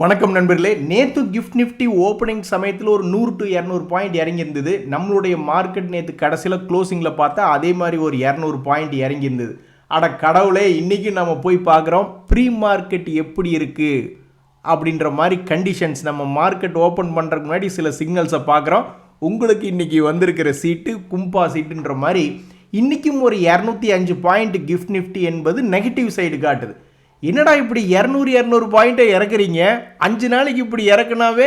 வணக்கம் நண்பர்களே. நேற்று கிஃப்ட் நிஃப்டி ஓப்பனிங் சமயத்தில் ஒரு 100 to 200 பாயிண்ட் இறங்கியிருந்தது. நம்மளுடைய மார்க்கெட் நேற்று கடைசியில் க்ளோசிங்கில் பார்த்தா அதே மாதிரி ஒரு 200 பாயிண்ட் இறங்கியிருந்தது. அட கடவுளே, இன்றைக்கி நம்ம போய் பார்க்குறோம் ப்ரீ மார்க்கெட் எப்படி இருக்குது அப்படின்ற மாதிரி கண்டிஷன்ஸ். நம்ம மார்க்கெட் ஓப்பன் பண்ணுறதுக்கு முன்னாடி சில சிக்னல்ஸை பார்க்குறோம். உங்களுக்கு இன்றைக்கி வந்திருக்கிற சீட்டு கும்பா சீட்டுன்ற மாதிரி இன்றைக்கும் ஒரு 205 பாயிண்ட் கிஃப்ட் நிஃப்டி என்பது நெகட்டிவ் சைடு காட்டுது. என்னடா இப்படி 200 பாயிண்ட்டை இறக்குறீங்க, 5 நாளைக்கு இப்படி இறக்குனாவே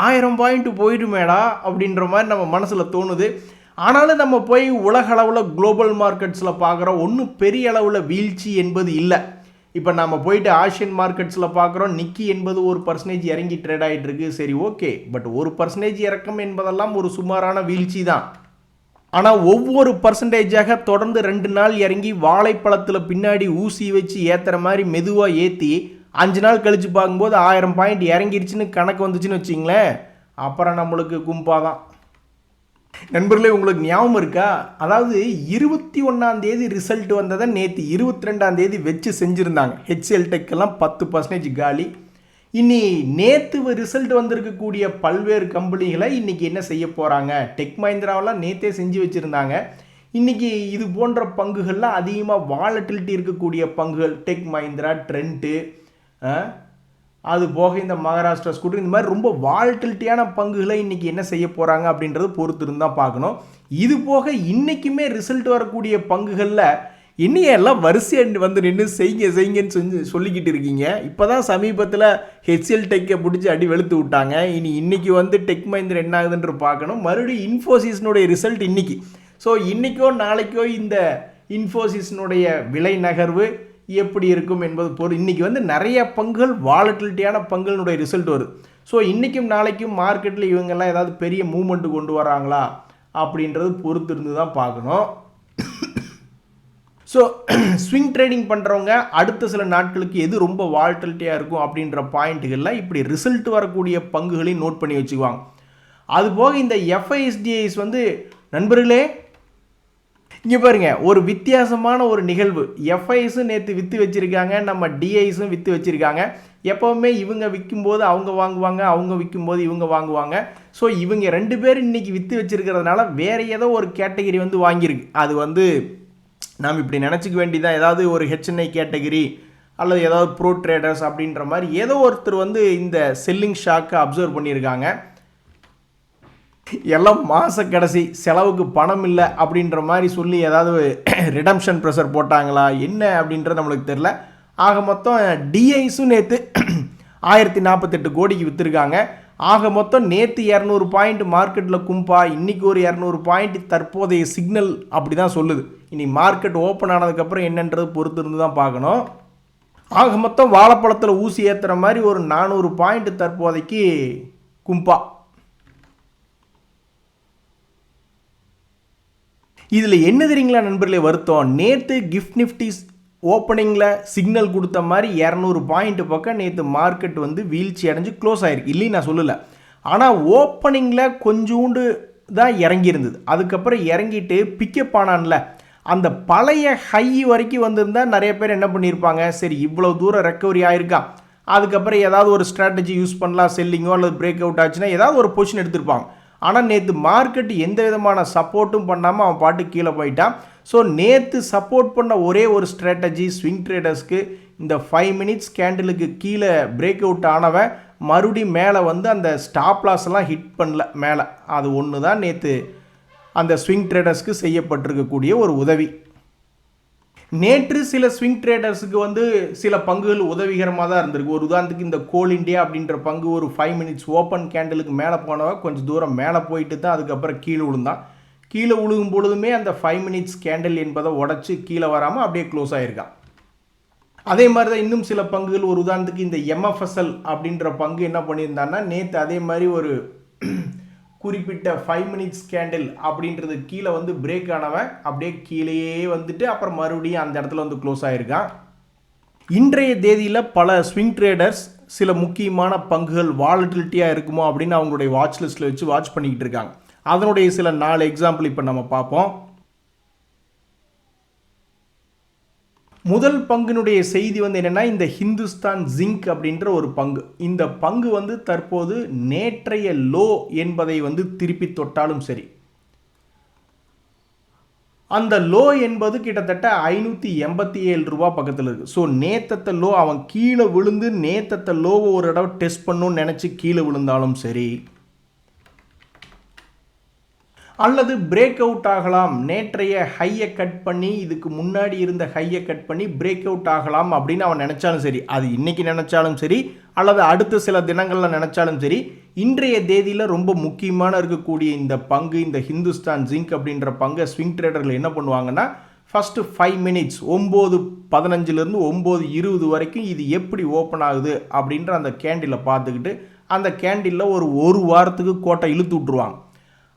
1000 பாயிண்ட் போயிடுமேடா அப்படின்ற மாதிரி நம்ம மனசில் தோணுது. ஆனாலும் நம்ம போய் உலக அளவில் குளோபல் மார்க்கெட்ஸில் பார்க்குறோம், ஒன்றும் பெரிய அளவில் வீழ்ச்சி என்பது இல்லை. இப்போ நம்ம போயிட்டு ஆசியன் மார்க்கெட்ஸில் பார்க்குறோம், நிக்கி என்பது 1% இறங்கி ட்ரேட் ஆகிட்டு இருக்கு. சரி, ஓகே, பட் 1% இறக்கம் என்பதெல்லாம் ஒரு சுமாரான வீழ்ச்சி தான். ஆனால் ஒவ்வொரு பர்சன்டேஜாக தொடர்ந்து 2 நாள் இறங்கி வாழைப்பழத்தில் பின்னாடி ஊசி வச்சு ஏற்றுற மாதிரி மெதுவாக ஏற்றி 5 நாள் கழித்து பார்க்கும்போது 1000 பாயிண்ட் இறங்கிருச்சுன்னு கணக்கு வந்துச்சுன்னு வச்சிங்களேன், அப்புறம் நம்மளுக்கு கும்பாதான். நண்பர்களே, உங்களுக்கு ஞாபகம் இருக்கா? அதாவது 21ஆம் ரிசல்ட் வந்ததை நேற்று 22ஆம் வச்சு செஞ்சுருந்தாங்க. ஹெச்எல் டெக்கெல்லாம் 10% காலி. இனி நேற்று ரிசல்ட் வந்திருக்கக்கூடிய பல்வேறு கம்பெனிகளை இன்றைக்கி என்ன செய்ய போகிறாங்க? டெக் மஹிந்திராவெல்லாம் நேற்றே செஞ்சு வச்சுருந்தாங்க. இன்றைக்கி இது போன்ற பங்குகளில் அதிகமாக வாலட்டிலிட்டி இருக்கக்கூடிய பங்குகள், டெக் மஹிந்திரா, ட்ரெண்ட்டு, அது போக இந்த மகாராஷ்டிரா ஸ்கூட்டர், இந்த மாதிரி ரொம்ப வாலட்டிலிட்டியான பங்குகளை இன்றைக்கி என்ன செய்ய போகிறாங்க அப்படின்றது பொறுத்து இருந்தால் பார்க்கணும். இது போக இன்றைக்குமே ரிசல்ட் வரக்கூடிய பங்குகளில் இன்னும் எல்லாம் வரிசையாக வந்து நின்று செய்யுங்கன்னு சொல்லிக்கிட்டு இருக்கீங்க. இப்போ தான் சமீபத்தில் ஹெச்எல் டெக்கை பிடிச்சி அடி வெளுத்து விட்டாங்க. இன்னைக்கு வந்து டெக் மஹிந்திரா என்ன ஆகுதுன்ற பார்க்கணும். மறுபடியும் இன்ஃபோசிஸ்னுடைய ரிசல்ட் இன்னைக்கு. ஸோ இன்றைக்கோ நாளைக்கோ இந்த இன்ஃபோசிஸ்னுடைய விலை நகர்வு எப்படி இருக்கும் என்பது இன்றைக்கி வந்து நிறைய பங்குகள் வாலட்டிலிட்டியான பங்குகளுடைய ரிசல்ட் வருது. ஸோ இன்றைக்கும் நாளைக்கும் மார்க்கெட்டில் இவங்கெல்லாம் ஏதாவது பெரிய மூவ்மெண்ட்டு கொண்டு வராங்களா அப்படின்றது பொறுத்து இருந்து தான் பார்க்கணும். ஸோ ஸ்விங் ட்ரேடிங் பண்ணுறவங்க அடுத்த சில நாட்களுக்கு எது ரொம்ப வால்டிலிட்டியாக இருக்கும் அப்படின்ற பாயிண்ட்டுகளில் இப்படி ரிசல்ட் வரக்கூடிய பங்குகளையும் நோட் பண்ணி வச்சுக்குவாங்க. அதுபோக இந்த எஃப்ஐஎஸ்டிஐஸ் வந்து நண்பர்களே இங்கே பாருங்கள், ஒரு வித்தியாசமான ஒரு நிகழ்வு. எஃப்ஐஸும் நேற்று விற்று வச்சுருக்காங்க, நம்ம டிஐஸும் விற்று வச்சுருக்காங்க. எப்போவுமே இவங்க விற்கும்போது அவங்க வாங்குவாங்க, அவங்க விற்கும்போது இவங்க வாங்குவாங்க. ஸோ இவங்க 2 பேரும் இன்றைக்கி விற்று வச்சுருக்கிறதுனால வேறு ஏதோ ஒரு கேட்டகரி வந்து வாங்கியிருக்கு. அது வந்து நாம் இப்படி நினச்சிக்க வேண்டியதான். ஏதாவது ஒரு ஹெச்என்ஐ கேட்டகரி அல்லது ஏதாவது ப்ரோ ட்ரேடர்ஸ் அப்படின்ற மாதிரி ஏதோ ஒருத்தர் வந்து இந்த செல்லிங் ஷாக்கை அப்சர்வ் பண்ணியிருக்காங்க. எல்லாம் மாத கடைசி செலவுக்கு பணம் இல்லை அப்படின்ற மாதிரி சொல்லி ஏதாவது ரிடம்ஷன் ப்ரெஷர் போட்டாங்களா என்ன அப்படின்றது நம்மளுக்கு தெரில. ஆக மொத்தம் டிஐஸும் நேற்று 1048 கோடிக்கு விற்றுருக்காங்க. ஆக மொத்தம் நேற்று 200 பாயிண்ட் மார்க்கெட்டில் கும்பா, இன்றைக்கி ஒரு 200 பாயிண்ட் தற்போதைய சிக்னல் அப்படி தான் சொல்லுது. இனி மார்க்கெட் ஓப்பன் ஆனதுக்கப்புறம் என்னன்றது பொறுத்து இருந்து தான் பார்க்கணும். ஆக மொத்தம் வாழைப்பழத்தில் ஊசி ஏற்றுற மாதிரி ஒரு 400 பாயிண்ட் தற்போதைக்கு கும்பா. இதில் என்ன தெரியுங்களா நண்பர்களே வருத்தம்? நேற்று கிஃப்ட் நிஃப்டி ஓப்பனிங்கில் சிக்னல் கொடுத்த மாதிரி 200 பாயிண்ட் பக்கம் நேற்று மார்க்கெட் வந்து வீழ்ச்சி அடைஞ்சு க்ளோஸ் ஆகிருக்கு, இல்லைன்னு நான் சொல்லலை. ஆனால் ஓப்பனிங்கில் கொஞ்சோண்டு தான் இறங்கியிருந்தது. அதுக்கப்புறம் இறங்கிட்டு பிக்கப் ஆனான்ல, அந்த பழைய ஹை வரைக்கும் வந்திருந்தால் நிறைய பேர் என்ன பண்ணியிருப்பாங்க, சரி இவ்வளோ தூரம் ரெக்கவரி ஆகிருக்கா, அதுக்கப்புறம் ஏதாவது ஒரு ஸ்ட்ராட்டஜி யூஸ் பண்ணலாம், செல்லிங்கோ அல்லது பிரேக் அவுட் ஆச்சுன்னா ஏதாவது ஒரு பொசிஷன் எடுத்திருப்பாங்க. ஆனால் நேற்று மார்க்கெட் எந்த விதமான சப்போர்ட்டும் பண்ணாமல் அவன் பாட்டு கீழே போயிட்டான். ஸோ நேற்று சப்போர்ட் பண்ண ஒரே ஒரு ஸ்ட்ராட்டஜி ஸ்விங் ட்ரேடர்ஸ்க்கு இந்த 5 மினிட்ஸ் கேண்டிலுக்கு கீழே பிரேக் அவுட் ஆனவன் மறுபடியும் மேலே வந்து அந்த ஸ்டாப் லாஸ் எல்லாம் ஹிட் பண்ணல மேலே. அது ஒன்று தான் நேற்று அந்த ஸ்விங் ட்ரேடர்ஸ்க்கு செய்யப்பட்டிருக்கக்கூடிய ஒரு உதவி. நேற்று சில ஸ்விங் ட்ரேடர்ஸுக்கு வந்து சில பங்குகள் உதவிகரமாக தான் இருந்திருக்கு. ஒரு உதாரணத்துக்கு இந்த கோல் இண்டியா அப்படின்ற பங்கு ஒரு 5 மினிட்ஸ் ஓப்பன் கேண்டலுக்கு மேலே போனவ கொஞ்சம் தூரம் மேலே போயிட்டு தான் அதுக்கப்புறம் கீழே விழுந்தான். கீழே விழுகும் பொழுதுமே அந்த 5 மினிட்ஸ் கேண்டில் என்பதை உடச்சி கீழே வராமல் அப்படியே க்ளோஸ் ஆகிருக்கான். அதே மாதிரி தான் இன்னும் சில பங்குகள், ஒரு உதாரணத்துக்கு இந்த எம்எஃப்எஸ்எல் அப்படின்ற பங்கு என்ன பண்ணியிருந்தான்னா நேற்று அதே மாதிரி ஒரு குறிப்பிட்ட 5 மினிட்ஸ் கேண்டில் அப்படின்றது கீழே வந்து பிரேக் ஆனவன் அப்படியே கீழேயே வந்துட்டு அப்புறம் மறுபடியும் அந்த இடத்துல வந்து க்ளோஸ் ஆகிருக்கான். இன்றைய தேதியில் பல ஸ்விங் ட்ரேடர்ஸ் சில முக்கியமான பங்குகள் வாலட்டிலிட்டியாக இருக்குமோ அப்படின்னு அவங்களுடைய வாட்ச் லிஸ்ட்டில் வச்சு வாட்ச் பண்ணிக்கிட்டு இருக்காங்க. அதனுடைய சில 4 எக்ஸாம்பிள் இப்போ நம்ம பார்ப்போம். முதல் பங்கினுடைய செய்தி வந்து என்னென்னா, இந்த ஹிந்துஸ்தான் ஜிங்க் அப்படின்ற ஒரு பங்கு, இந்த பங்கு வந்து தற்போது நேற்றைய லோ என்பதை வந்து திருப்பி தொட்டாலும் சரி, அந்த லோ என்பது கிட்டத்தட்ட 587 ரூபா பக்கத்தில் இருக்குது. ஸோ நேத்தத்தை லோ அவன் கீழே விழுந்து நேத்தத்தை லோவை ஒரு இடம் டெஸ்ட் பண்ணணும்னு நினச்சி கீழே விழுந்தாலும் சரி, அல்லது பிரேக் அவுட் ஆகலாம், நேற்றைய ஹையை கட் பண்ணி இதுக்கு முன்னாடி இருந்த ஹையை கட் பண்ணி பிரேக் அவுட் ஆகலாம் அப்படின்னு அவன் நினச்சாலும் சரி, அது இன்றைக்கி நினச்சாலும் சரி அல்லது அடுத்த சில தினங்களில் நினச்சாலும் சரி, இன்றைய தேதியில் ரொம்ப முக்கியமான இருக்கக்கூடிய இந்த பங்கு, இந்த ஹிந்துஸ்தான் ஜிங்க் அப்படின்ற பங்கை ஸ்விங் ட்ரேடர்கள் என்ன பண்ணுவாங்கன்னா, ஃபஸ்ட்டு 5 மினிட்ஸ் 9:15 9:20 வரைக்கும் இது எப்படி ஓப்பன் ஆகுது அப்படின்ற அந்த கேண்டிலை பார்த்துக்கிட்டு அந்த கேண்டிலில் ஒரு வாரத்துக்கு கோட்டை இழுத்து விட்ருவாங்க.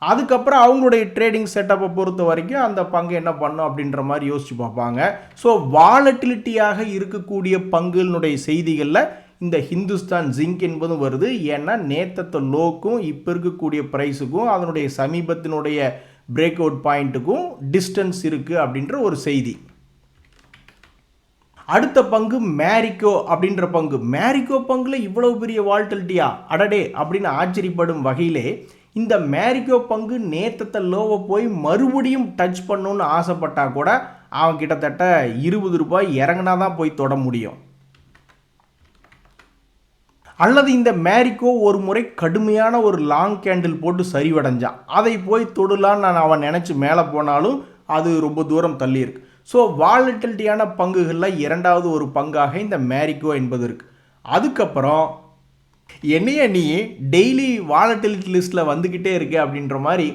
அதுக்கப்புறம் அவங்களுடைய ட்ரேடிங் செட்டப்பை பொறுத்த வரைக்கும் அந்த பங்கு என்ன பண்ணும் அப்படின்ற மாதிரி யோசிச்சு பார்ப்பாங்க. ஸோ வாலட்டிலிட்டியாக இருக்கக்கூடிய பங்குகளுடைய செய்திகளில் இந்த ஹிந்துஸ்தான் ஜிங்க் என்பதும் வருது. ஏன்னா நேத்தத்த லோக்கும் இப்போ இருக்கக்கூடிய ப்ரைஸுக்கும் அதனுடைய சமீபத்தினுடைய பிரேக் அவுட் பாயிண்ட்டுக்கும் டிஸ்டன்ஸ் இருக்குது அப்படின்ற ஒரு செய்தி. அடுத்த பங்கு மேரிகோ அப்படின்ற பங்கு. மேரிகோ பங்கில் இவ்வளவு பெரிய வால்டிலிட்டியா அடடே அப்படின்னு ஆச்சரியப்படும் வகையிலே இந்த மேரிகோ பங்கு நேத்தத்தை லோவை போய் மறுபடியும் டச் பண்ணணுன்னு ஆசைப்பட்டா கூட அவன் கிட்டத்தட்ட 20 ரூபாய் இறங்கினா தான் போய் தொட முடியும். அல்லது இந்த மேரிகோ ஒரு முறை கடுமையான ஒரு லாங் கேண்டில் போட்டு சரிவடைஞ்சான், அதை போய் தொடலான்னு அவன் நினச்சி மேலே போனாலும் அது ரொம்ப தூரம் தள்ளி இருக்கு. ஸோ வாலட்டிலிட்டியான பங்குகளில் இரண்டாவது ஒரு பங்காக இந்த மேரிகோ என்பது இருக்குது. அதுக்கப்புறம் என்னைய நீ டெய்லி வாலட்டிலிட்டி லிஸ்ட்டில் வந்துக்கிட்டே இருக்கு அப்படின்ற மாதிரி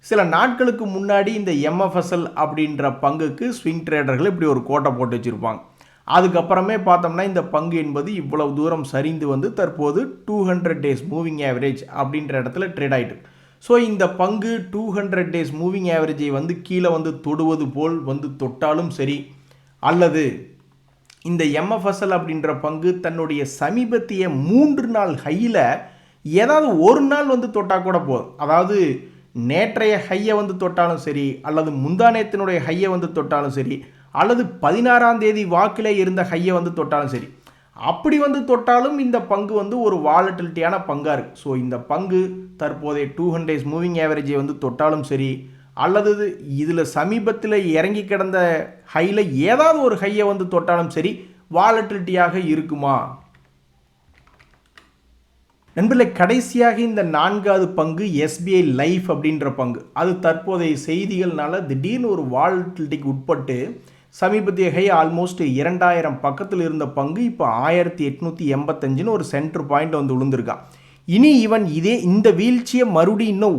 சில நாட்களுக்கு முன்னாடி இந்த எம்எஃப்எஸ்எல் அப்படின்ற பங்குக்கு ஸ்விங் ட்ரேடர்கள் இப்படி ஒரு கோட்டை போட்டு வச்சுருப்பாங்க. அதுக்கப்புறமே பார்த்தோம்னா இந்த பங்கு என்பது இவ்வளவு தூரம் சரிந்து வந்து தற்போது 200 டேஸ் மூவிங் ஆவரேஜ் அப்படின்ற இடத்துல ட்ரேட் ஆகிட்டு. ஸோ இந்த பங்கு 200 டேஸ் மூவிங் ஆவரேஜை வந்து கீழே வந்து தொடுவது போல் வந்து தொட்டாலும் சரி, அல்லது இந்த எம்எஃப்எஸ்எல் அப்படின்ற பங்கு தன்னுடைய சமீபத்திய 3 நாள் ஹையில் ஏதாவது ஒரு நாள் வந்து தொட்டால் கூட போதும். அதாவது நேற்றைய ஹையை வந்து தொட்டாலும் சரி, அல்லது முந்தானேத்தினுடைய ஹையை வந்து தொட்டாலும் சரி, அல்லது 16ஆம் தேதி வாக்கில் இருந்த ஹையை வந்து தொட்டாலும் சரி, அப்படி வந்து தொட்டாலும் இந்த பங்கு வந்து ஒரு வாலட்டிலிட்டியான பங்காக இருக்குது. ஸோ இந்த பங்கு தற்போதைய 200 டேஸ் மூவிங் ஆவரேஜை வந்து தொட்டாலும் சரி, அல்லது இதில் சமீபத்தில் இறங்கி கிடந்த ஹையில் ஏதாவது ஒரு ஹையை வந்து தொட்டாலும் சரி வாலட்டிலிட்டியாக இருக்குமா நண்பர்களே? கடைசியாக இந்த 4வது பங்கு எஸ்பிஐ லைஃப் அப்படின்ற பங்கு. அது தற்போதைய செய்திகள்னால திடீர்னு ஒரு வாலட்டிலிட்டிக்கு உட்பட்டு சமீபத்திய ஹை ஆல்மோஸ்ட் 2000 பக்கத்தில் இருந்த பங்கு இப்போ 1885ன்னு ஒரு சென்டர் பாயிண்ட் வந்து விழுந்திருக்கான். இனி இவன் இந்த வீழ்ச்சியை மறுபடியும் இன்னும்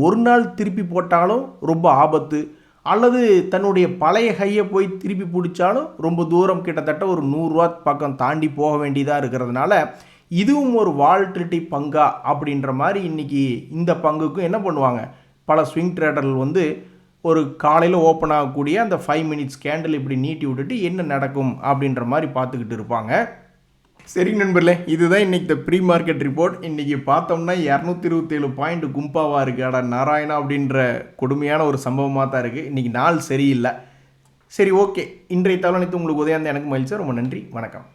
ஒரு நாள் திருப்பி போட்டாலும் ரொம்ப ஆபத்து, அல்லது தன்னுடைய பழைய ஹையை போய் திருப்பி பிடிச்சாலும் ரொம்ப தூரம் கிட்டத்தட்ட ஒரு 100 ரூபா பக்கம் தாண்டி போக வேண்டியதாக இருக்கிறதுனால இதுவும் ஒரு வாலட்டிலிட்டி பங்கா அப்படின்ற மாதிரி இன்றைக்கி இந்த பங்குக்கும் என்ன பண்ணுவாங்க, பல ஸ்விங் ட்ரேடர்கள் வந்து ஒரு காலையில் ஓப்பன் ஆகக்கூடிய அந்த 5 மினிட்ஸ் கேண்டில் இப்படி நீட்டி விட்டுட்டு என்ன நடக்கும் அப்படின்ற மாதிரி பார்த்துக்கிட்டு இருப்பாங்க. சரி நண்பர்களே, இதுதான் இன்றைக்கி இந்த ப்ரீ மார்க்கெட் ரிப்போர்ட். இன்றைக்கி பார்த்தோம்னா 227 பாயிண்ட் கும்பாவாக இருக்குது. அடா நாராயணா அப்படின்ற கொடுமையான ஒரு சம்பவமாக தான் இருக்குது. இன்றைக்கி நாள் சரியில்லை. சரி, ஓகே, இன்றைய தகவல் உங்களுக்கு உதயம் எனக்கு மகிழ்ச்சி. ரொம்ப நன்றி, வணக்கம்.